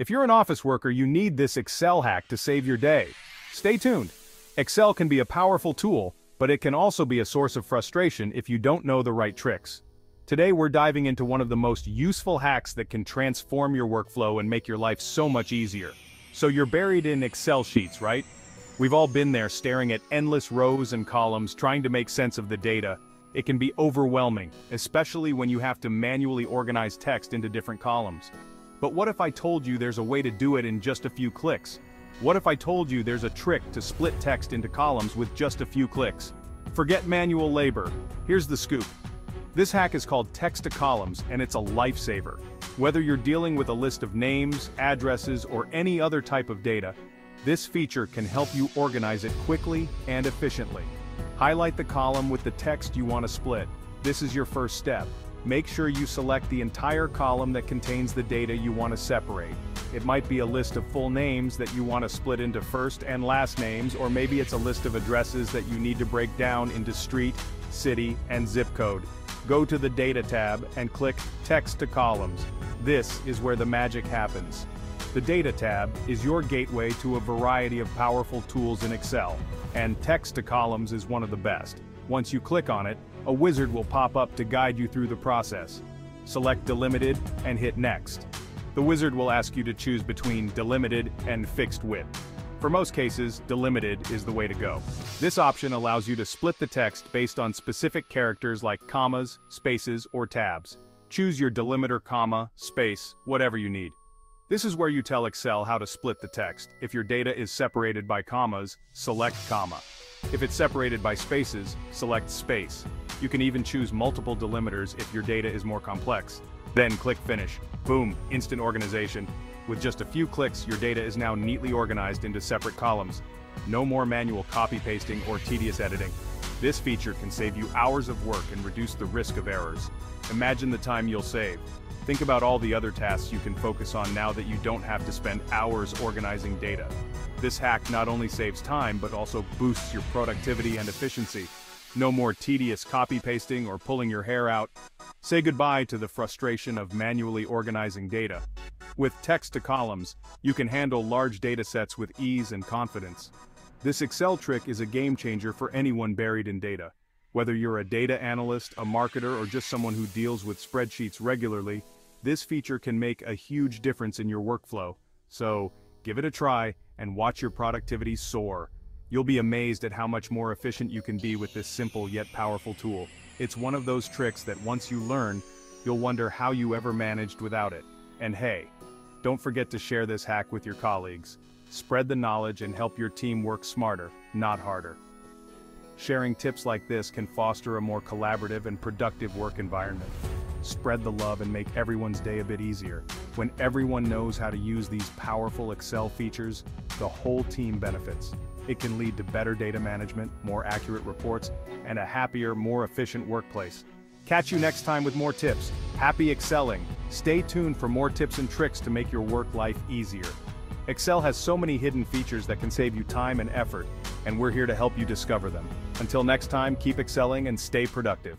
If you're an office worker, you need this Excel hack to save your day. Stay tuned. Excel can be a powerful tool, but it can also be a source of frustration if you don't know the right tricks. Today we're diving into one of the most useful hacks that can transform your workflow and make your life so much easier. So you're buried in Excel sheets, right? We've all been there staring at endless rows and columns trying to make sense of the data. It can be overwhelming, especially when you have to manually organize text into different columns. But what if I told you there's a way to do it in just a few clicks? What if I told you there's a trick to split text into columns with just a few clicks? Forget manual labor. Here's the scoop. This hack is called text to columns, and it's a lifesaver. Whether you're dealing with a list of names, addresses, or any other type of data, this feature can help you organize it quickly and efficiently. Highlight the column with the text you want to split. This is your first step. Make sure you select the entire column that contains the data you want to separate. It might be a list of full names that you want to split into first and last names, or maybe it's a list of addresses that you need to break down into street, city, and zip code. Go to the Data tab and click Text to Columns. This is where the magic happens. The Data tab is your gateway to a variety of powerful tools in Excel, and Text to Columns is one of the best. Once you click on it, a wizard will pop up to guide you through the process. Select Delimited and hit Next. The wizard will ask you to choose between delimited and fixed width. For most cases, delimited is the way to go. This option allows you to split the text based on specific characters like commas, spaces, or tabs. Choose your delimiter, comma, space, whatever you need. This is where you tell Excel how to split the text. If your data is separated by commas, select comma. If it's separated by spaces, select space. You can even choose multiple delimiters if your data is more complex. Then click Finish. Boom, instant organization. With just a few clicks, your data is now neatly organized into separate columns. No more manual copy-pasting or tedious editing. This feature can save you hours of work and reduce the risk of errors. Imagine the time you'll save. Think about all the other tasks you can focus on now that you don't have to spend hours organizing data. This hack not only saves time, but also boosts your productivity and efficiency. No more tedious copy-pasting or pulling your hair out. Say goodbye to the frustration of manually organizing data. With text to columns, you can handle large data sets with ease and confidence. This Excel trick is a game changer for anyone buried in data. Whether you're a data analyst, a marketer, or just someone who deals with spreadsheets regularly, this feature can make a huge difference in your workflow. So, give it a try and watch your productivity soar. You'll be amazed at how much more efficient you can be with this simple yet powerful tool. It's one of those tricks that once you learn, you'll wonder how you ever managed without it. And hey, don't forget to share this hack with your colleagues. Spread the knowledge and help your team work smarter, not harder. Sharing tips like this can foster a more collaborative and productive work environment. Spread the love and make everyone's day a bit easier. When everyone knows how to use these powerful Excel features, the whole team benefits. It can lead to better data management, more accurate reports, and a happier, more efficient workplace. Catch you next time with more tips. Happy excelling! Stay tuned for more tips and tricks to make your work life easier. Excel has so many hidden features that can save you time and effort, and we're here to help you discover them. Until next time, keep excelling and stay productive.